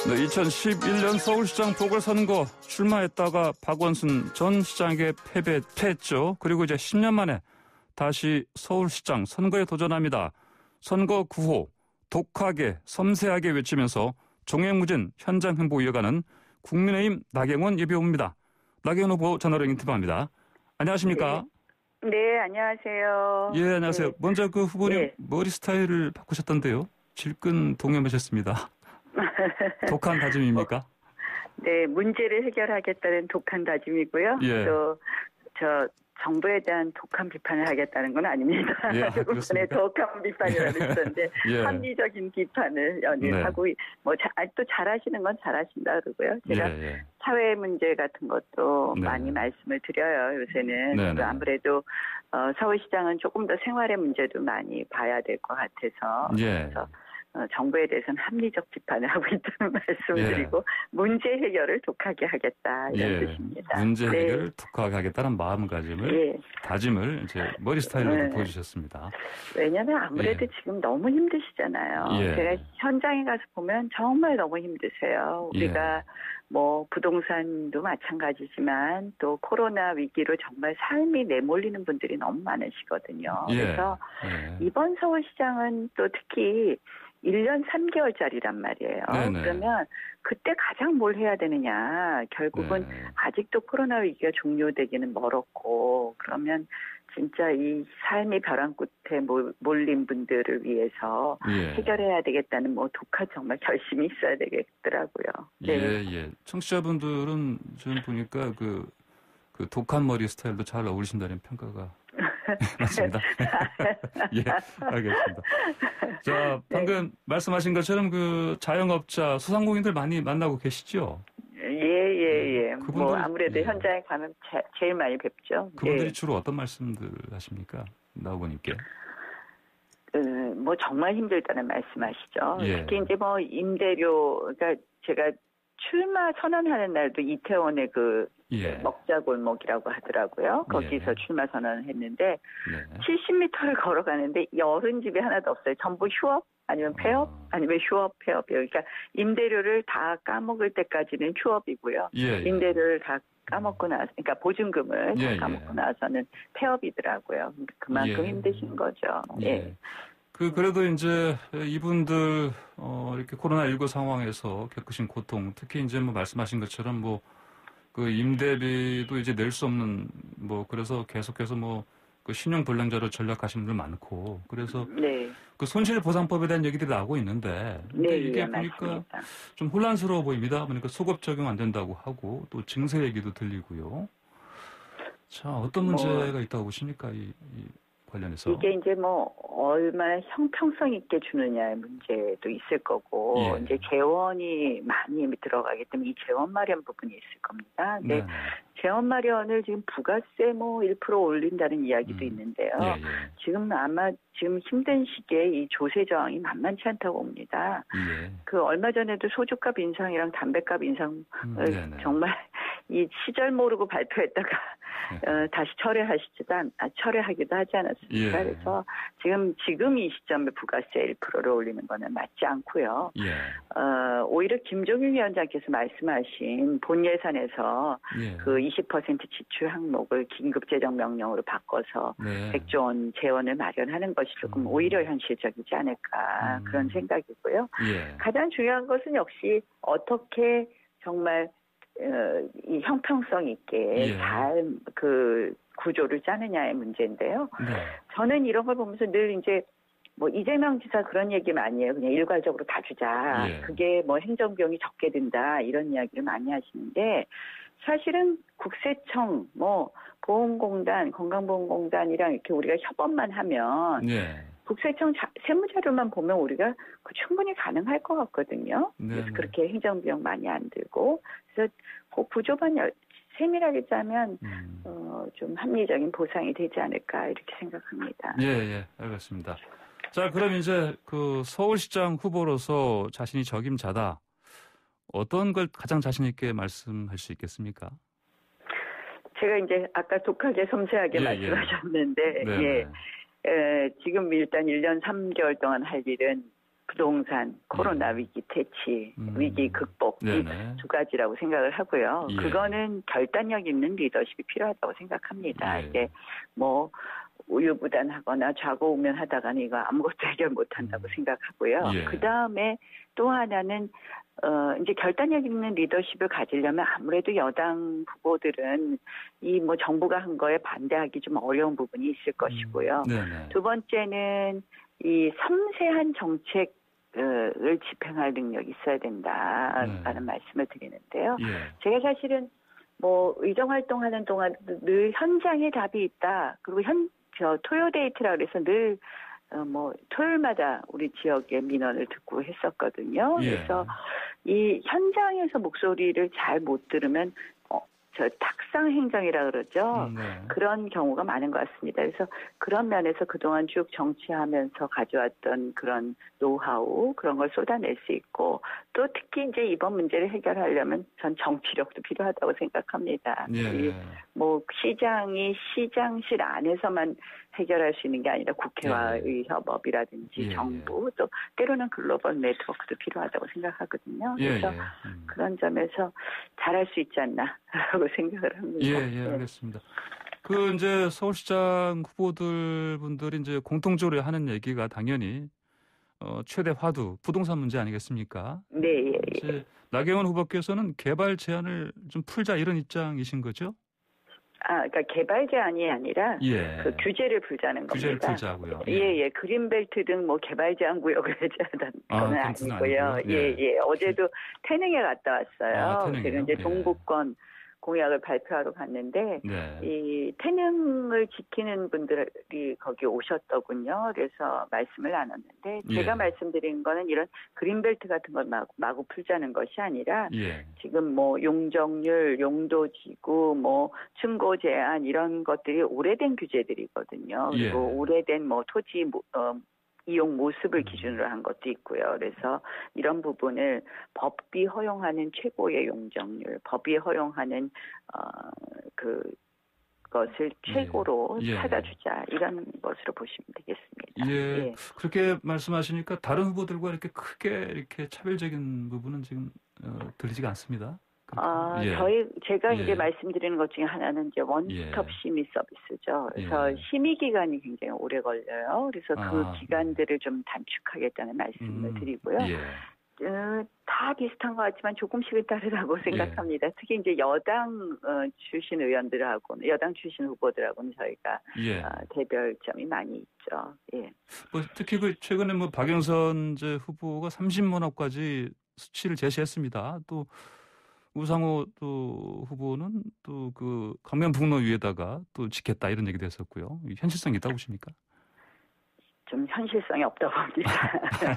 네, 2011년 서울시장 보궐선거 출마했다가 박원순 전 시장에게 패했죠. 그리고 이제 10년 만에 다시 서울시장 선거에 도전합니다. 선거 구호 독하게 섬세하게 외치면서 종횡무진 현장 행보 이어가는 국민의힘 나경원 예비후보입니다. 나경원 후보 전화로 인터뷰합니다. 안녕하십니까? 네, 안녕하세요. 예, 안녕하세요. 네. 먼저 그 후보님 네. 머리 스타일을 바꾸셨던데요. 질끈 동염하셨습니다. 독한 다짐입니까? 네, 문제를 해결하겠다는 독한 다짐이고요. 예. 또 정부에 대한 독한 비판을 하겠다는 건 아닙니다. 예, 조금전에 독한 비판이라고 했었는데 예. 합리적인 비판을 네. 하고 또 잘하시는 건 잘하신다 그러고요. 제가 예. 사회 문제 같은 것도 네. 많이 말씀을 드려요. 요새는 네네. 아무래도 서울시장은 조금 더 생활의 문제도 많이 봐야 될 것 같아서 예. 그래서 정부에 대해서는 합리적 비판을 하고 있다는 말씀을 예. 드리고 문제 해결을 독하게 하겠다 이런 예. 뜻입니다. 문제 네. 해결을 독하게 하겠다는 마음가짐을 예. 다짐을 이제 머리 스타일로 네. 보여주셨습니다. 왜냐하면 아무래도 예. 지금 너무 힘드시잖아요. 예. 제가 현장에 가서 보면 정말 너무 힘드세요. 우리가 뭐 부동산도 마찬가지지만 또 코로나 위기로 정말 삶이 내몰리는 분들이 너무 많으시거든요. 예. 그래서 이번 서울시장은 또 특히 1년 3개월짜리란 말이에요. 네네. 그러면 그때 가장 뭘 해야 되느냐. 결국은 네. 아직도 코로나 위기가 종료되기는 멀었고 그러면 진짜 이 삶의 벼랑 끝에 몰린 분들을 위해서 예. 해결해야 되겠다는 독한 정말 결심이 있어야 되겠더라고요. 네. 예. 청취자분들은 지금 보니까 그 독한 머리 스타일도 잘 어울리신다는 평가가 맞습니다. 예, 알겠습니다. 자, 방금 말씀하신 것처럼 그 자영업자, 소상공인들 많이 만나고 계시죠? 예. 그분들, 아무래도 현장에 가면 제일 많이 뵙죠. 그분들이 주로 어떤 말씀들 하십니까? 나후보님께. 정말 힘들다는 말씀하시죠. 예. 특히 이제 임대료, 그러니까 제가 출마 선언하는 날도 이태원의 먹자골목이라고 하더라고요. 거기서 출마 선언을 했는데 70m를 걸어가는데 여른 집이 하나도 없어요. 전부 휴업 아니면 폐업 아니면 휴업 폐업이에요. 그러니까 임대료를 다 까먹을 때까지는 휴업이고요. 임대료를 다 까먹고 나서, 그러니까 보증금을 다 까먹고 나서는 폐업이더라고요. 그만큼 힘드신 거죠. 예. 그래도 이제 이분들, 이렇게 코로나19 상황에서 겪으신 고통, 특히 이제 말씀하신 것처럼 그 임대비도 이제 낼 수 없는, 그래서 계속해서 그 신용불량자로 전락하신 분들 많고, 그래서 그 손실보상법에 대한 얘기들이 나오고 있는데, 이게 보니까 맞습니다. 좀 혼란스러워 보입니다. 그러니까 소급 적용 안 된다고 하고, 또 증세 얘기도 들리고요. 자, 어떤 문제가 있다고 보십니까? 이 관련해서. 이게 이제 얼마나 형평성 있게 주느냐의 문제도 있을 거고, 이제 재원이 많이 들어가기 때문에 이 재원 마련 부분이 있을 겁니다. 근데 재원 마련을 지금 부가세 1% 올린다는 이야기도 있는데요. 지금 힘든 시기에 이 조세 저항이 만만치 않다고 봅니다. 그 얼마 전에도 소주값 인상이랑 담배값 인상을 정말 이 시절 모르고 발표했다가 다시 철회하기도 하지 않았습니까? 그래서 지금 이 시점에 부가세 1%를 올리는 거는 맞지 않고요. 오히려 김종인 위원장께서 말씀하신 본 예산에서 그 20% 지출 항목을 긴급재정 명령으로 바꿔서 100조 원 재원을 마련하는 것이 조금 오히려 현실적이지 않을까 그런 생각이고요. 가장 중요한 것은 역시 어떻게 정말 이 형평성 있게 잘 구조를 짜느냐의 문제인데요. 저는 이런 걸 보면서 늘 이제 이재명 지사 그런 얘기 많이 해요. 그냥 일괄적으로 다 주자. 그게 행정비용이 적게 든다. 이런 이야기를 많이 하시는데 사실은 국세청, 보험공단, 건강보험공단이랑 이렇게 우리가 협업만 하면 국세청 세무자료만 보면 우리가 충분히 가능할 것 같거든요. 그래서 그렇게 행정비용 많이 안 들고 그래서 그 구조만 세밀하게 짜면 좀 합리적인 보상이 되지 않을까 이렇게 생각합니다. 알겠습니다. 자, 그럼 이제 그 서울시장 후보로서 자신이 적임자다. 어떤 걸 가장 자신 있게 말씀할 수 있겠습니까? 제가 이제 아까 독하게 섬세하게 말씀하셨는데 지금 일단 1년 3개월 동안 할 일은 부동산, 코로나 위기 퇴치, 위기 극복 이 두 가지라고 생각을 하고요. 예. 그거는 결단력 있는 리더십이 필요하다고 생각합니다. 예. 이게 뭐 우유부단하거나 좌고우면하다가는 이거 아무것도 해결 못한다고 생각하고요. 예. 그 다음에 또 하나는 이제 결단력 있는 리더십을 가지려면 아무래도 여당 후보들은 이 뭐 정부가 한 거에 반대하기 좀 어려운 부분이 있을 것이고요. 두 번째는 이 섬세한 정책을 집행할 능력이 있어야 된다라는 말씀을 드리는데요. 예. 제가 사실은 뭐 의정 활동하는 동안 늘 현장에 답이 있다. 그리고 토요 데이트라 그래서 늘 뭐 토요일마다 우리 지역의 민원을 듣고 했었거든요. 예. 그래서 이 현장에서 목소리를 잘 못 들으면 탁상 행정이라 그러죠. 그런 경우가 많은 것 같습니다. 그래서 그런 면에서 그동안 쭉 정치하면서 가져왔던 그런 노하우 그런 걸 쏟아낼 수 있고 또 특히 이제 이번 문제를 해결하려면 전 정치력도 필요하다고 생각합니다. 예. 뭐 시장이 시장실 안에서만 해결할 수 있는 게 아니라 국회와의 협업이라든지 정부 또 때로는 글로벌 네트워크도 필요하다고 생각하거든요. 그래서 그런 점에서 잘할 수 있지 않나라고 생각을 합니다. 예, 알겠습니다. 그 이제 서울시장 후보들분들이 이제 공통적으로 하는 얘기가 당연히 최대 화두 부동산 문제 아니겠습니까? 네. 이제 나경원 후보께서는 개발 제한을 좀 풀자 이런 입장이신 거죠? 그러니까 개발 제한이 아니라 그 규제를 풀자는 겁니다. 규제를 풀자고요. 예. 그린벨트 등 뭐 개발 제한 구역을 해제하다는 건 아니고요. 예. 어제도 태릉에 갔다 왔어요. 제가 이제 동북권 공약을 발표하러 갔는데 이 태릉을 지키는 분들이 거기 오셨더군요. 그래서 말씀을 나눴는데 제가 말씀드린 거는 이런 그린벨트 같은 걸 마구 풀자는 것이 아니라 지금 뭐 용적률, 용도지구, 뭐 층고 제한 이런 것들이 오래된 규제들이거든요. 그리고 오래된 뭐 토지 이용 모습을 기준으로 한 것도 있고요. 그래서 이런 부분을 법이 허용하는 최고의 용적률, 법이 허용하는 그것을 최고로 찾아주자 이런 것으로 보시면 되겠습니다. 그렇게 말씀하시니까 다른 후보들과 이렇게 크게 이렇게 차별적인 부분은 지금 들리지가 않습니다. 제가 이제 말씀드리는 것 중에 하나는 이제 원스톱 심의 서비스죠. 그래서 심의 기간이 굉장히 오래 걸려요. 그래서 그 기간들을 좀 단축하겠다는 말씀을 드리고요. 다 비슷한 것 같지만 조금씩은 다르다고 생각합니다. 특히 이제 여당 출신 의원들하고는 여당 출신 후보들하고는 저희가 대별점이 많이 있죠. 뭐 특히 그 최근에 뭐 박영선 후보가 30만 원까지 수치를 제시했습니다. 또 우상호 또 후보는 또 그 강변북로 위에다가 또 짓겠다 이런 얘기도 했었고요. 현실성이 있다고 보십니까? 좀 현실성이 없다고 봅니다.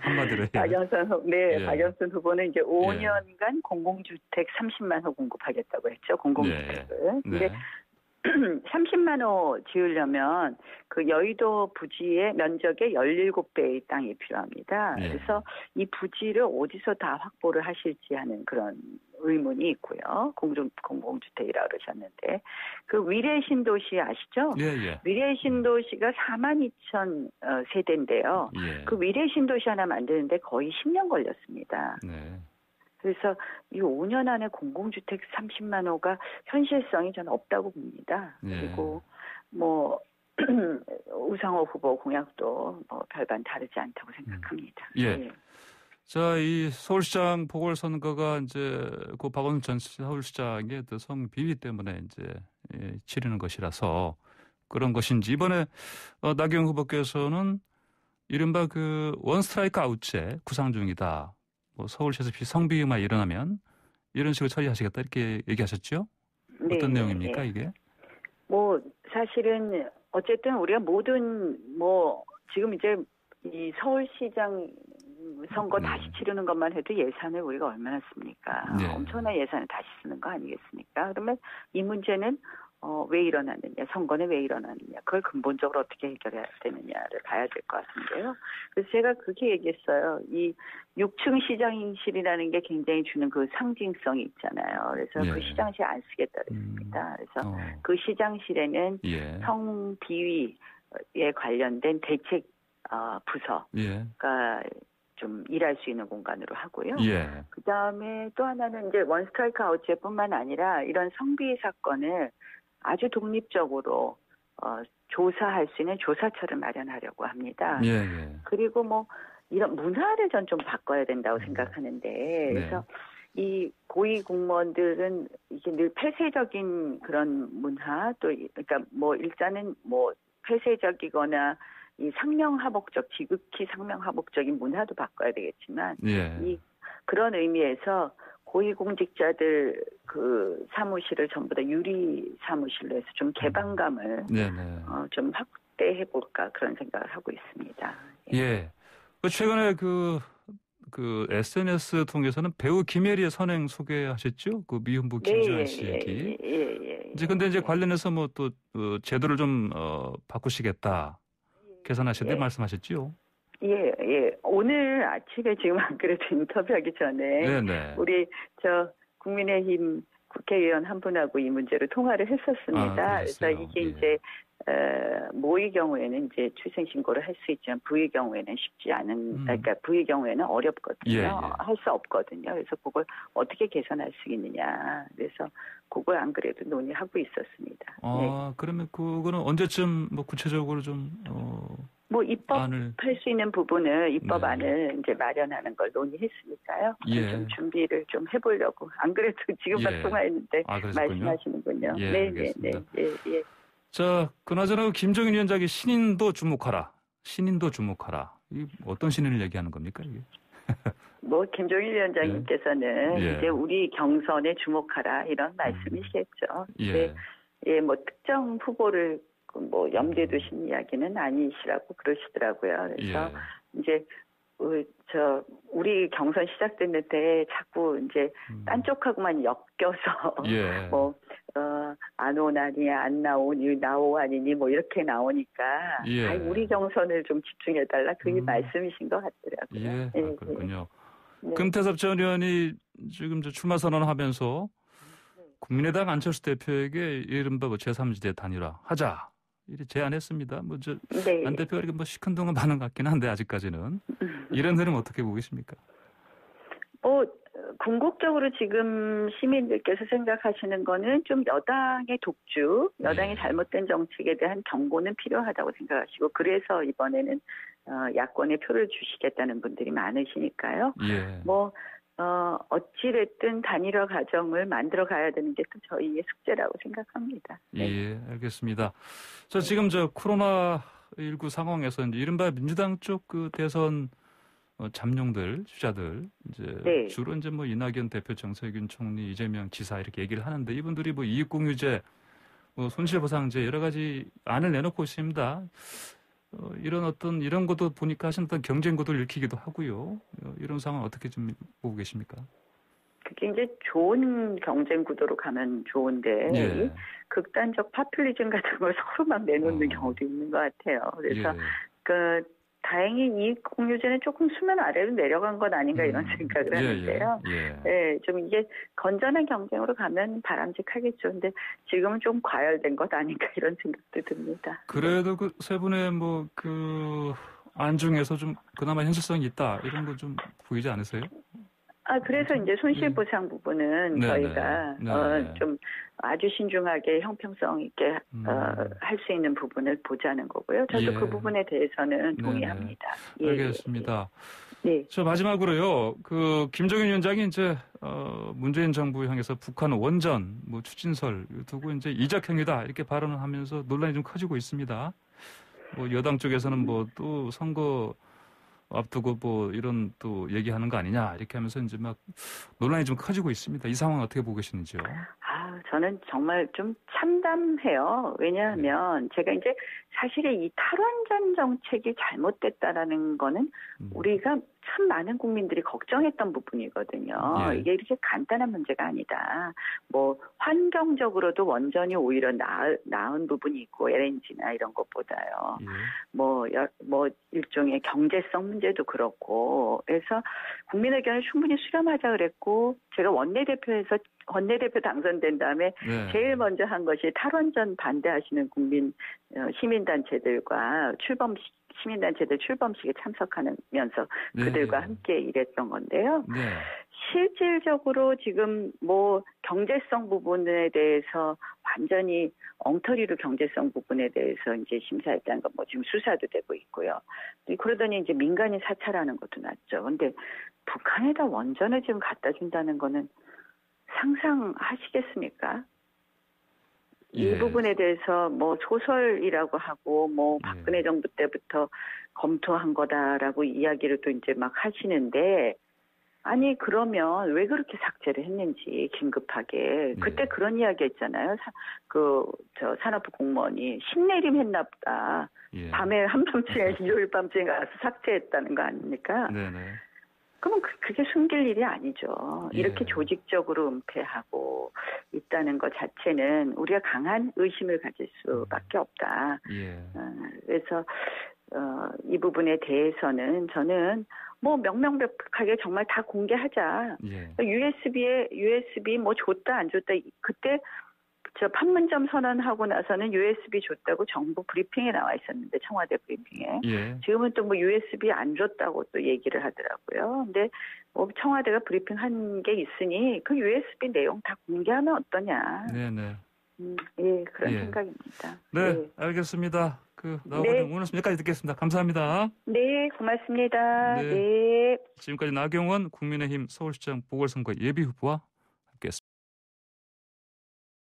한마디로 박영선 후보는 이제 5년간 공공주택 30만 호 공급하겠다고 했죠. 공공주택을. 근데 30만 호 지으려면 그 여의도 부지의 면적의 17배의 땅이 필요합니다. 그래서 이 부지를 어디서 다 확보를 하실지 하는 그런 의문이 있고요. 공공주택이라고 그러셨는데 그 위례 신도시 아시죠? 위례 신도시가 42,000 세대인데요. 그 위례 신도시 하나 만드는데 거의 10년 걸렸습니다. 그래서 이 5년 안에 공공주택 30만 호가 현실성이 저는 없다고 봅니다. 그리고 뭐 우상호 후보 공약도 뭐 별반 다르지 않다고 생각합니다. 자, 이 서울시장 보궐선거가 이제 그 박원순 전 서울시장의 성 비위 때문에 이제 치르는 것이라서 그런 것인지 이번에 나경원 후보께서는 이른바 그 원스트라이크 아웃제 구상 중이다. 뭐 서울시에서 성비위만 일어나면 이런 식으로 처리하시겠다 이렇게 얘기하셨죠? 어떤 내용입니까 이게? 뭐 사실은 어쨌든 우리가 모든 뭐 지금 이제 이 서울시장 선거 다시 치르는 것만 해도 예산을 우리가 얼마나 씁니까? 엄청난 예산을 다시 쓰는 거 아니겠습니까? 그러면 이 문제는 왜 일어났느냐, 선거는 왜 일어났느냐, 그걸 근본적으로 어떻게 해결해야 되느냐를 봐야 될 것 같은데요. 그래서 제가 그렇게 얘기했어요. 이 6층 시장실이라는 게 굉장히 주는 그 상징성이 있잖아요. 그래서 그 시장실 안 쓰겠다 그랬습니다. 그래서 그 시장실에는 성비위에 관련된 대책 부서가 좀 일할 수 있는 공간으로 하고요. 예. 그다음에 또 하나는 이제 원 스트라이크 아웃제뿐만 아니라 이런 성비 사건을 아주 독립적으로 조사할 수 있는 조사처를 마련하려고 합니다. 예, 예. 그리고 뭐 이런 문화를 전 좀 바꿔야 된다고 생각하는데 그래서 이 고위 공무원들은 이게 늘 폐쇄적인 그런 문화 또 그러니까 뭐 일단은 뭐 폐쇄적이거나 이 상명하복적 지극히 상명하복적인 문화도 바꿔야 되겠지만 예. 이 그런 의미에서 고위공직자들 그 사무실을 전부 다 유리 사무실로 해서 좀 개방감을 좀 확대해 볼까 그런 생각을 하고 있습니다. 예. 최근에 그 SNS 통해서는 배우 김혜리의 선행 소개하셨죠? 그 미혼부 김주한 씨 얘기. 이제 근데 이제 관련해서 뭐 또 제도를 좀 바꾸시겠다 개선하시는데 말씀하셨죠? 예. 오늘 아침에 지금 안 그래도 인터뷰하기 전에 우리 국민의힘 국회의원 한 분하고 이 문제로 통화를 했었습니다. 그래서 이게 이제 모의 경우에는 이제 출생 신고를 할 수 있지만 부의 경우에는 쉽지 않은 그러니까 부의 경우에는 어렵거든요. 할 수 없거든요. 그래서 그걸 어떻게 개선할 수 있느냐. 그래서 그걸 안 그래도 논의하고 있었습니다. 그러면 그거는 언제쯤 뭐 구체적으로 좀 뭐 입법할 수 있는 부분을 입법안을 이제 마련하는 걸 논의했으니까요. 좀 준비를 좀 해보려고. 안 그래도 지금 막 통화했는데 말씀하시는군요. 네. 자, 그나저나 김종인 위원장이 신인도 주목하라. 이 어떤 신인을 얘기하는 겁니까 이게? 뭐 김종인 위원장님께서는 이제 우리 경선에 주목하라 이런 말씀이시겠죠. 뭐 특정 후보를 뭐 염두에 두신 이야기는 아니시라고 그러시더라고요. 그래서 이제 우리 경선 시작됐는데 자꾸 이제 딴 쪽하고만 엮여서 뭐 안 오나니 안 나오니 나오 아니니 뭐 이렇게 나오니까 우리 경선을 좀 집중해달라 그 말씀이신 것 같더라고요. 그렇군요. 금태섭 전 의원이 지금 출마 선언하면서 국민의당 안철수 대표에게 이른바 제3지대 단일화 하자. 이렇게 제안했습니다. 안 대표가 이렇게 뭐 시큰둥한 반응 같긴 한데 아직까지는 이런 흐름 어떻게 보고 계십니까? 궁극적으로 지금 시민들께서 생각하시는 거는 좀 여당의 독주, 여당의 잘못된 정책에 대한 경고는 필요하다고 생각하시고 그래서 이번에는 야권에 표를 주시겠다는 분들이 많으시니까요. 어찌됐든 단일화 과정을 만들어 가야 되는 게 또 저희의 숙제라고 생각합니다. 알겠습니다. 지금 코로나19 상황에서 이제 이른바 민주당 쪽 그 대선 잠룡들, 주자들, 이제 주로 이제 뭐 이낙연 대표, 정세균 총리, 이재명 지사 이렇게 얘기를 하는데 이분들이 뭐 이익공유제, 뭐 손실보상제 여러 가지 안을 내놓고 있습니다. 이런 것도 보니까 하신 어떤 경쟁 구도를 일으키기도 하고요. 이런 상황 어떻게 좀 보고 계십니까? 그게 이제 좋은 경쟁 구도로 가면 좋은데 극단적 파퓰리즘 같은 걸 서로 막 내놓는 경우도 있는 것 같아요. 그래서 다행히 이익 공유제는 조금 수면 아래로 내려간 건 아닌가 이런 생각을 하는데요. 좀 이게 건전한 경쟁으로 가면 바람직하겠죠. 근데 지금은 좀 과열된 것 아닌가 이런 생각도 듭니다. 그래도 그 세 분의 안 중에서 좀 그나마 현실성이 있다 이런 거 좀 보이지 않으세요? 그래서 이제 손실보상 부분은 저희가 좀 아주 신중하게 형평성 있게 할 수 있는 부분을 보자는 거고요. 저도 그 부분에 대해서는 동의합니다. 알겠습니다. 마지막으로요. 김종인 위원장이 이제 문재인 정부 향해서 북한 원전 추진설 두고 이제 이적 행위다 이렇게 발언을 하면서 논란이 좀 커지고 있습니다. 여당 쪽에서는 또 선거 앞두고 이런 또 얘기하는 거 아니냐 이렇게 하면서 이제 막 논란이 좀 커지고 있습니다. 이 상황 어떻게 보고 계시는지요? 저는 정말 좀 참담해요. 왜냐하면 제가 이제 사실은 이 탈원전 정책이 잘못됐다라는 거는 우리가 참 많은 국민들이 걱정했던 부분이거든요. 이게 이렇게 간단한 문제가 아니다. 환경적으로도 원전이 오히려 나은 부분이 있고 LNG나 이런 것보다요. 일종의 경제성 문제도 그렇고 그래서 국민의견을 충분히 수렴하자 그랬고 제가 원내대표 당선된 다음에 제일 먼저 한 것이 탈원전 반대하시는 시민단체들과 시민단체들 출범식에 참석하면서 네. 그들과 함께 일했던 건데요. 네. 실질적으로 지금 뭐 경제성 부분에 대해서 완전히 엉터리로 경제성 부분에 대해서 이제 심사했다는 건 뭐 지금 수사도 되고 있고요. 그러더니 이제 민간인 사찰하는 것도 났죠. 근데 북한에다 원전을 지금 갖다 준다는 거는 상상하시겠습니까? 이 부분에 대해서 뭐 소설이라고 하고 뭐 박근혜 정부 때부터 검토한 거다라고 이야기를 또 이제 막 하시는데 아니 그러면 왜 그렇게 삭제를 했는지 긴급하게 그때 그런 이야기 했잖아요. 저 산업부 공무원이 신내림 했나 보다. 밤에 한밤중에 일요일 밤중에 가서 삭제했다는 거 아닙니까? 네네. 그러면 그게 숨길 일이 아니죠. 이렇게 조직적으로 은폐하고 있다는 것 자체는 우리가 강한 의심을 가질 수밖에 없다. 그래서 이 부분에 대해서는 저는 뭐 명명백백하게 정말 다 공개하자. USB 뭐 줬다 안 줬다 그때 저 판문점 선언하고 나서는 USB 줬다고 정부 브리핑에 나와 있었는데 청와대 브리핑에 지금은 또 뭐 USB 안 줬다고 또 얘기를 하더라고요. 근데 뭐 청와대가 브리핑한 게 있으니 그 USB 내용 다 공개하면 어떠냐. 네네. 그런 생각입니다. 네, 알겠습니다. 나오고는 오늘 여기까지 듣겠습니다. 감사합니다. 네, 고맙습니다. 네. 지금까지 나경원 국민의힘 서울시장 보궐선거 예비후보와